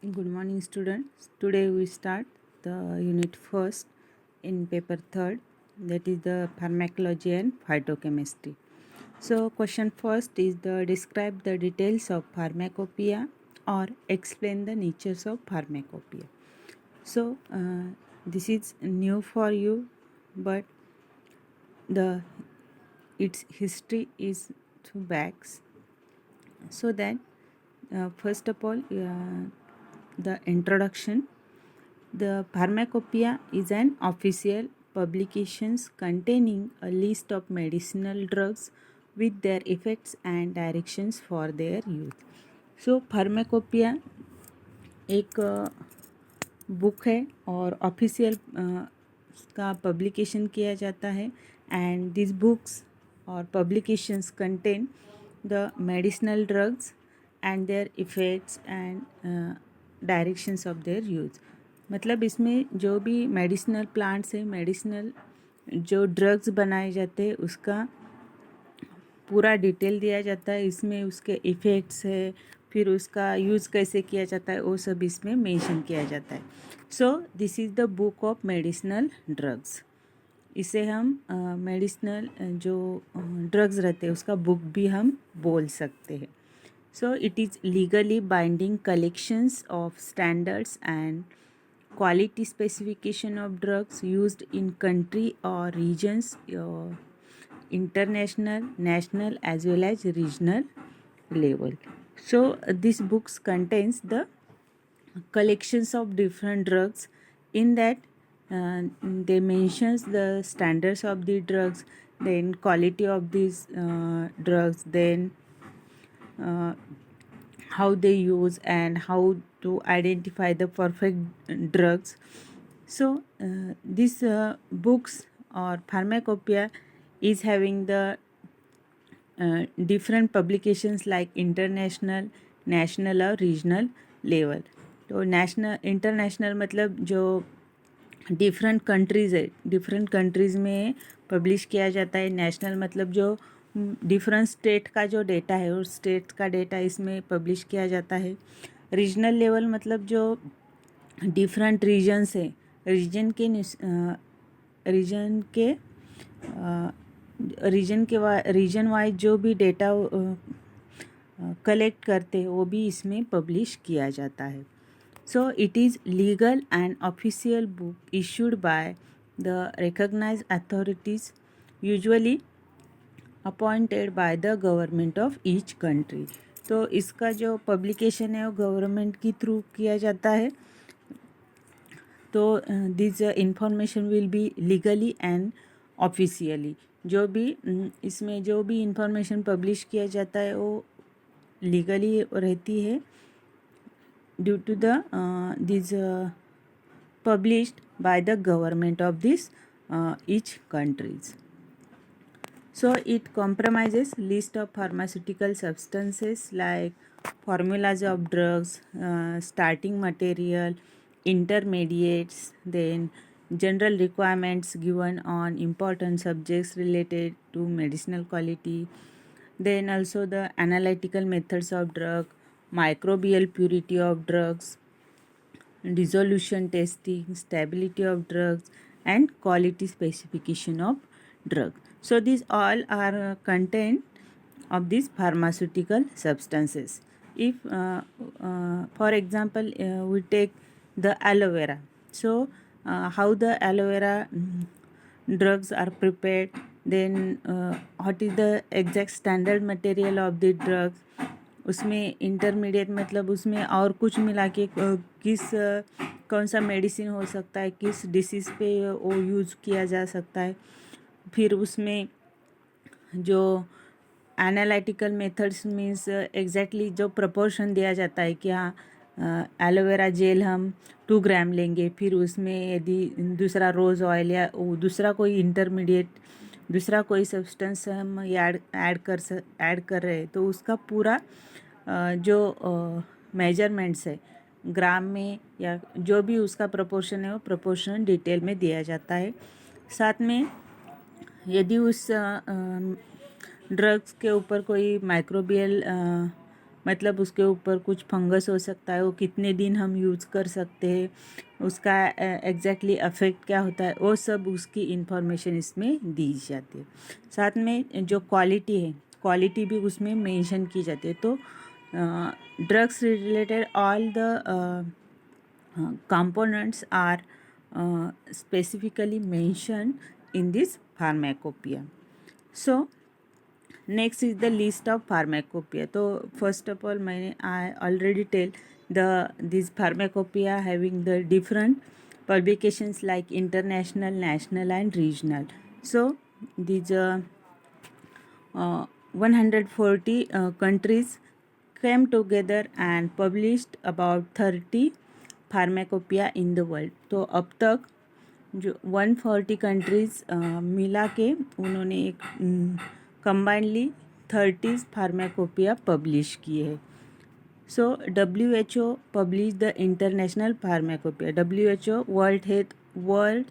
Good morning, students. Today we start the unit first in paper third, that is the pharmacology and phytochemistry. So, question first is the describe the details of pharmacopoeia or explain the natures of pharmacopoeia. So, this is new for you, but the its history is two backs. So that first of all, the introduction. The Pharmacopoeia is an official publication containing a list of medicinal drugs with their effects and directions for their use. So Pharmacopoeia एक book है और official का publication किया जाता है and this books और publications contain the medicinal drugs and their effects and directions of their use. मतलब इसमें जो भी मेडिसिनल प्लांट्स है, मेडिसिनल जो ड्रग्स बनाए जाते हैं उसका पूरा डिटेल दिया जाता है. इसमें उसके इफ़ेक्ट्स है, फिर उसका यूज़ कैसे किया जाता है, वो सब इसमें मेंशन किया जाता है. So this is the book of medicinal drugs. इसे हम मेडिसिनल जो ड्रग्स रहते हैं उसका बुक भी हम बोल सकते हैं. So it is legally binding collections of standards and quality specification of drugs used in country or regions, international, national as well as regional level. So this books contains the collections of different drugs. In that they mentions the standards of the drugs, then quality of these drugs, then how they use and how to identify the perfect drugs. So these books or pharmacopoeia is having the different publications like international, national और regional level. तो national international मतलब जो different countries है, different countries में publish किया जाता है. National मतलब जो डिफरेंट स्टेट का जो डेटा है उस स्टेट का डेटा इसमें पब्लिश किया जाता है. रीजनल लेवल मतलब जो डिफरेंट रीजन्स है, रीजन के रीजन वाइज जो भी डेटा कलेक्ट करते हैं वो भी इसमें पब्लिश किया जाता है. So it is legal and official book issued by the recognized authorities, usually appointed by the government of each country. तो इसका जो पब्लिकेशन है वो गवर्नमेंट की थ्रू किया जाता है. तो this information will be legally and officially. जो भी इसमें जो भी इंफॉर्मेशन पब्लिश किया जाता है वो लीगली रहती है due to the these published by the government of this each countries. So it comprises list of pharmaceutical substances like formulas of drugs, starting material, intermediates, then general requirements given on important subjects related to medicinal quality, then also the analytical methods of drug, microbial purity of drugs, dissolution testing, stability of drugs, and quality specification of drug. So these all are content of these pharmaceutical substances. If for example we take the aloe vera. So how the aloe vera drugs are prepared, then what is the exact standard material of the drugs, उसमें intermediate मतलब उसमें और कुछ मिला के किस कौन सा मेडिसिन हो सकता है, किस डिसीज़ पे वो यूज़ किया जा सकता है. फिर उसमें जो एनालिटिकल मेथड्स मीन्स एग्जैक्टली जो प्रपोर्शन दिया जाता है कि हाँ एलोवेरा जेल हम 2 ग्राम लेंगे, फिर उसमें यदि दूसरा रोज़ ऑयल या दूसरा कोई इंटरमीडिएट दूसरा कोई सब्सटेंस हम ऐड कर रहे हैं तो उसका पूरा जो मेजरमेंट्स है ग्राम में या जो भी उसका प्रोपोर्शन है वो प्रोपोर्शन डिटेल में दिया जाता है. साथ में यदि उस ड्रग्स के ऊपर कोई माइक्रोबियल मतलब उसके ऊपर कुछ फंगस हो सकता है, वो कितने दिन हम यूज़ कर सकते हैं, उसका एग्जैक्टली अफेक्ट क्या होता है, वो सब उसकी इंफॉर्मेशन इसमें दी जाती है। साथ में जो क्वालिटी है, क्वालिटी भी उसमें मेंशन की जाती है। तो drugs related all the components are specifically mentioned in this pharmacopoeia. So next is the list of pharmacopoeia. So first of all I already tell this pharmacopoeia having the different publications like international, national and regional. So these 140 countries came together and published about 30 pharmacopoeia in the world. तो अब तक जो 140 countries मिला के उन्होंने एक combinedly 30 फार्मेकोपिया publish किए हैं। So WHO publish the international pharmacopoeia. WHO world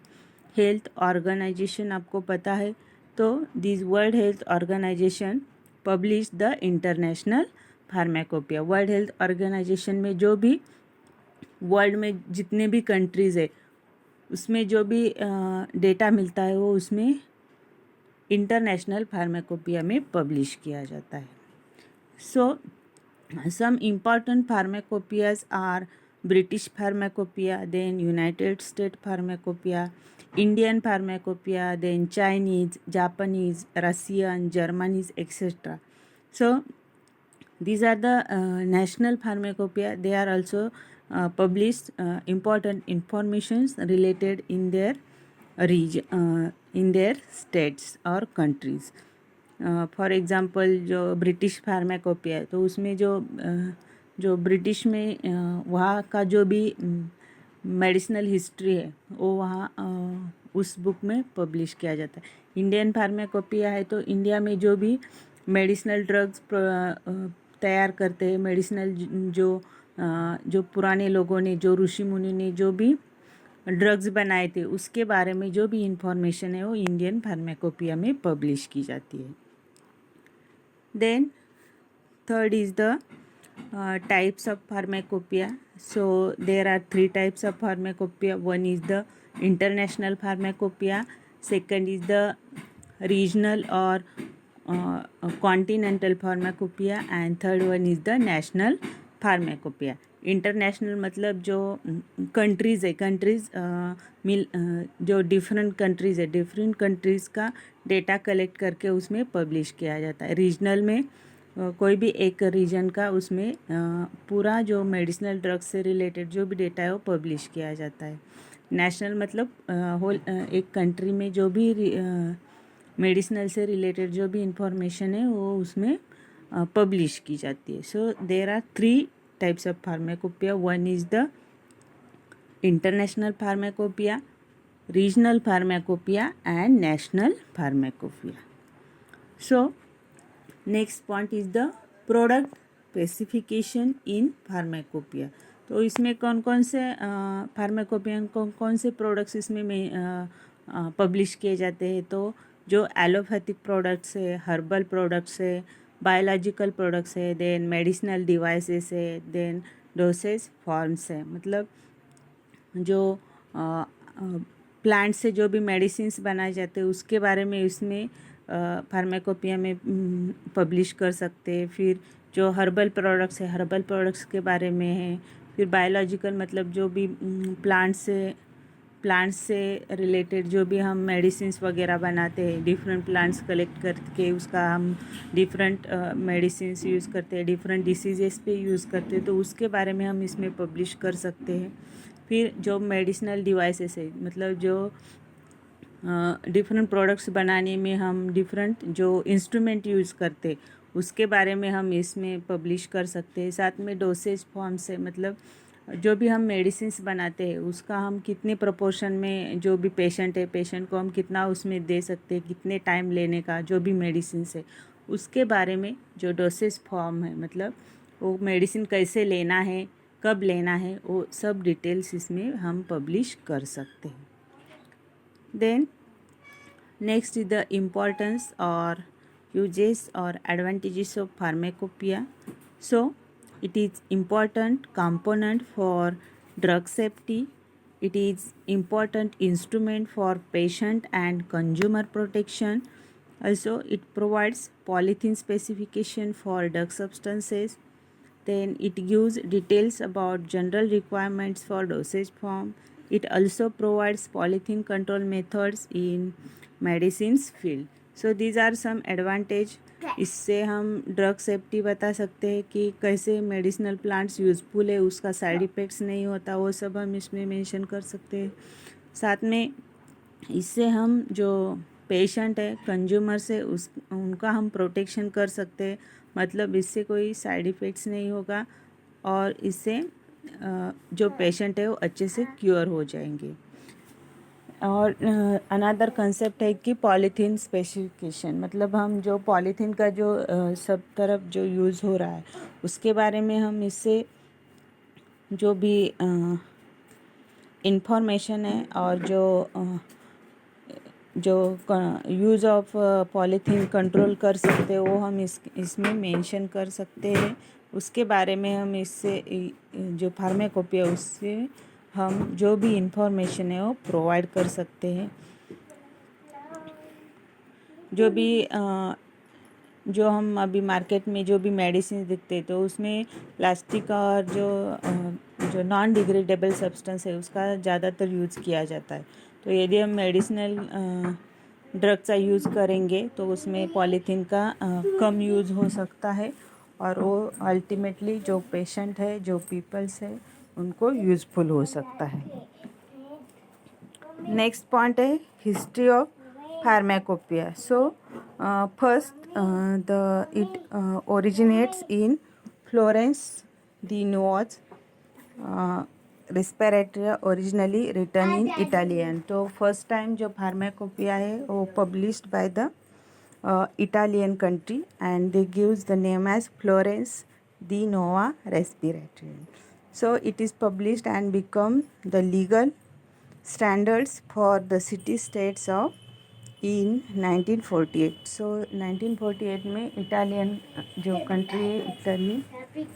health organisation आपको पता है। तो this world health organisation publish the international pharmacopoeia. World health organisation में जो भी वर्ल्ड में जितने भी कंट्रीज़ है उसमें जो भी डेटा मिलता है वो उसमें इंटरनेशनल फार्मेकोपिया में पब्लिश किया जाता है। So some important pharmacopoeias are British pharmacopoeia, then United States pharmacopoeia, Indian pharmacopoeia, then Chinese, Japanese, Russian, Germanies etcetera. So these are the national pharmacopoeia. They are also published important informations related in their region, in their states or countries. For example जो British फार्मेकोपिया है तो उसमें जो British में वहाँ का जो भी मेडिसिनल हिस्ट्री है वो वहाँ उस बुक में पब्लिश किया जाता है. इंडियन फार्मेकोपिया है तो इंडिया में जो भी मेडिसिनल ड्रग्स तैयार करते हैं, मेडिसिनल जो पुराने लोगों ने, जो ऋषि मुनि ने जो भी ड्रग्स बनाए थे उसके बारे में जो भी इंफॉर्मेशन है वो इंडियन फार्मेकोपिया में पब्लिश की जाती है. Then third is the types of pharmacopoeia. So there are 3 types of pharmacopoeia. One is the international pharmacopoeia, second is the regional or continental pharmacopoeia, and third one is the national pharmacopoeia. International मतलब जो countries है, जो different countries है, different countries का data collect करके उसमें publish किया जाता है. रीजनल में कोई भी एक रीजन का उसमें पूरा जो मेडिसिनल ड्रग्स से रिलेटेड जो भी डेटा है वो पब्लिश किया जाता है. नेशनल मतलब होल एक कंट्री में जो भी मेडिसिनल से रिलेटेड जो भी इंफॉर्मेशन है वो उसमें पब्लिश की जाती है. सो there are 3 types of pharmacopoeia. One is the international pharmacopoeia, regional pharmacopoeia and national pharmacopoeia. So next point is the product specification in pharmacopoeia. तो इसमें कौन कौन से फार्माकोपिया कौन से प्रोडक्ट्स इसमें पब्लिश किए जाते हैं. तो जो एलोपैथिक प्रोडक्ट्स है, हर्बल प्रोडक्ट्स है, बायोलॉजिकल प्रोडक्ट्स है, देन मेडिसिनल डिवाइसेस है, देन डोसेज फॉर्म्स है. मतलब जो प्लांट से जो भी मेडिसिन्स बनाए जाते हैं उसके बारे में इसमें फार्माकोपिया में पब्लिश कर सकते हैं. फिर जो हर्बल प्रोडक्ट्स है, हर्बल प्रोडक्ट्स के बारे में है. फिर बायोलॉजिकल मतलब जो भी प्लांट्स से रिलेटेड जो भी हम मेडिसिन्स वगैरह बनाते हैं, डिफरेंट प्लांट्स कलेक्ट करके उसका हम डिफरेंट मेडिसिन्स यूज़ करते हैं, डिफरेंट डिसीजेस पे यूज़ करते हैं, तो उसके बारे में हम इसमें पब्लिश कर सकते हैं. फिर जो मेडिसिनल डिवाइसेस है मतलब जो डिफरेंट प्रोडक्ट्स बनाने में हम डिफरेंट जो इंस्ट्रूमेंट यूज़ करते उसके बारे में हम इसमें पब्लिश कर सकते हैं. साथ में डोसेज फॉर्म्स है मतलब जो भी हम मेडिसिन्स बनाते हैं उसका हम कितने प्रोपोर्शन में जो भी पेशेंट है, पेशेंट को हम कितना उसमें दे सकते हैं, कितने टाइम लेने का जो भी मेडिसिन्स है उसके बारे में जो डोसेज फॉर्म है मतलब वो मेडिसिन कैसे लेना है, कब लेना है, वो सब डिटेल्स इसमें हम पब्लिश कर सकते हैं. Then next is the importance और यूजेस और advantages of pharmacopoeia. So It is important component for drug safety. It is important instrument for patient and consumer protection. Also, it provides polythene specification for drug substances. Then it gives details about general requirements for dosage form. It also provides polythene control methods in medicines field. So these are some advantage. इससे हम drug safety बता सकते हैं कि कैसे medicinal plants useful है, उसका side effects नहीं होता, वो सब हम इसमें मेंशन कर सकते हैं. साथ में इससे हम जो पेशेंट है कंज्यूमर से उनका हम प्रोटेक्शन कर सकते हैं. मतलब इससे कोई साइड इफ़ेक्ट्स नहीं होगा और इससे जो पेशेंट है वो अच्छे से क्योर हो जाएंगे. और अनदर कंसेप्ट है कि पॉलीथीन स्पेसिफिकेशन, मतलब हम जो पॉलीथीन का जो सब तरफ जो यूज़ हो रहा है उसके बारे में हम इससे जो भी इंफॉर्मेशन है और जो यूज़ ऑफ पॉलीथीन कंट्रोल कर सकते हैं वो हम इसमें मेंशन कर सकते हैं. उसके बारे में हम इससे जो फार्माकोपिया उससे हम जो भी इंफॉर्मेशन है वो प्रोवाइड कर सकते हैं. जो भी जो हम अभी मार्केट में जो भी मेडिसिन दिखते हैं तो उसमें प्लास्टिक और जो नॉन डिग्रेडेबल सब्सटेंस है उसका ज़्यादातर यूज़ किया जाता है. तो यदि हम मेडिसिनल ड्रग का यूज़ करेंगे तो उसमें पॉलीथीन का कम यूज़ हो सकता है और वो अल्टीमेटली जो पेशेंट है, जो पीपल्स है, उनको यूज़फुल हो सकता है. नेक्स्ट पॉइंट है history of pharmacopoeia. So first it originates in Florence. The was respiratory originally written in Italian. तो फर्स्ट टाइम जो फार्माकोपिया है वो published by the Italian country and they gives the name as Florence di Nuova Respiratory. So it is published and become the legal standards for the city states of in 1948. So 1948 में Italian जो country है Italy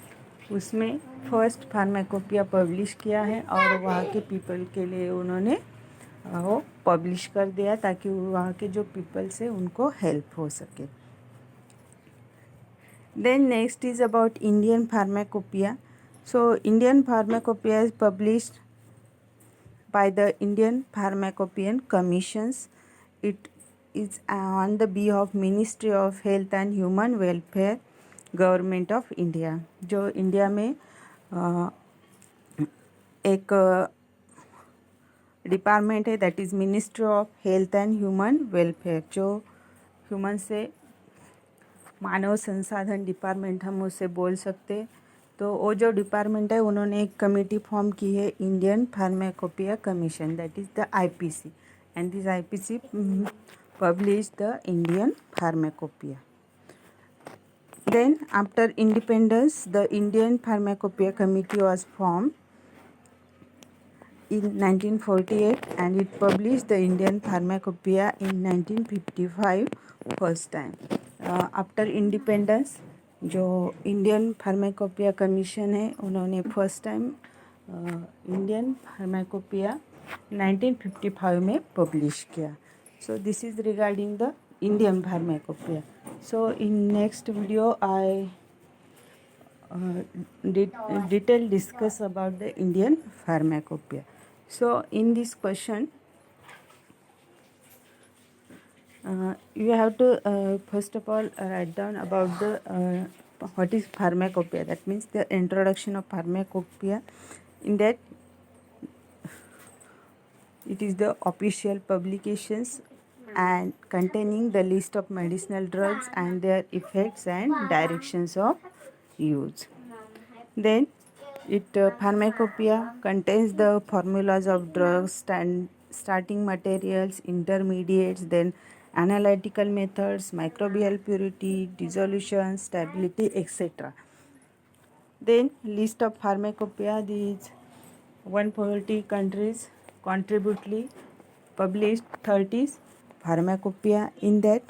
उसमें first pharmacopoeia publish किया है और वहाँ के people के लिए उन्होंने वो पब्लिश कर दिया ताकि वहाँ के जो पीपल्स है उनको हेल्प हो सके. Then next is about Indian pharmacopoeia. So Indian pharmacopoeia is published by the Indian Pharmacopoeian Commissions. It is on the behalf of Ministry of Health and Human Welfare, Government of India. जो India में एक department है that is ministry of health and human welfare. जो human से मानव संसाधन department हम उसे बोल सकते. तो वो जो डिपार्टमेंट है उन्होंने एक कमेटी फॉर्म की है Indian pharmacopoeia commission that is the IPC and this IPC publish the Indian pharmacopoeia. Then after independence the Indian pharmacopoeia committee was form in 1948 and it published the Indian Pharmacopoeia in 1955 first time. After independence जो Indian pharmacopoeia commission है उन्होंने first time Indian pharmacopoeia 1955 में publish किया. So this is regarding the Indian pharmacopoeia. So in next video I detail discuss about the Indian pharmacopoeia. So in this question you have to first of all write down about the what is pharmacopoeia. That means the introduction of pharmacopoeia. In that it is the official publications and containing the list of medicinal drugs and their effects and directions of use. Then pharmacopoeia contains the formulas of drugs, starting materials, intermediates, then analytical methods, microbial purity, dissolution, stability, etc. Then list of pharmacopoeia. These 140 countries contributely published 30 pharmacopoeia. In that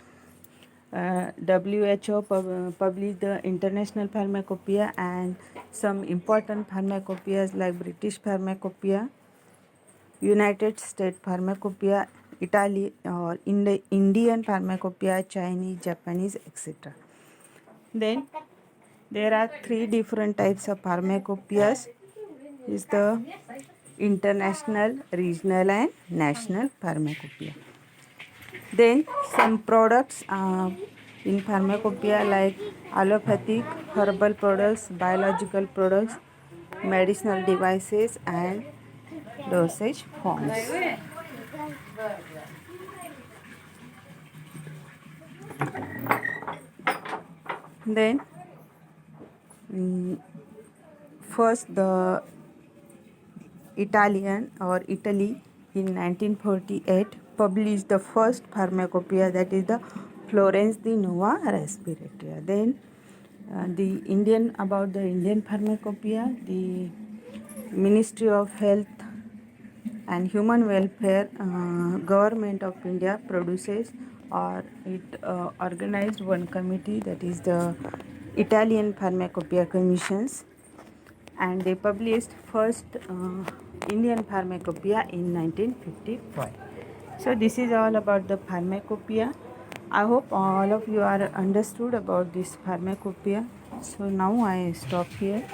WHO published the International Pharmacopoeia and some important pharmacopoeias like British Pharmacopoeia, United States Pharmacopoeia, Italy or Indian Pharmacopoeia, Chinese, Japanese, etc. Then there are three different types of pharmacopoeias. Is the international, regional and national pharmacopoeia. Then some products in pharmacopoeia like allopathic, herbal products, biological products, medicinal devices and dosage forms. Then first the Italian or Italy in 1948 published the first pharmacopoeia, that is the Florence di Nuova Respiratoria. Then the Indian pharmacopoeia, the Ministry of Health and Human Welfare, Government of India produces or it organized one committee, that is the Italian Pharmacopoeia Commissions, and they published first Indian Pharmacopoeia in 1955. So this is all about the pharmacopoeia. I hope all of you are understood about this pharmacopoeia. So now I stop here.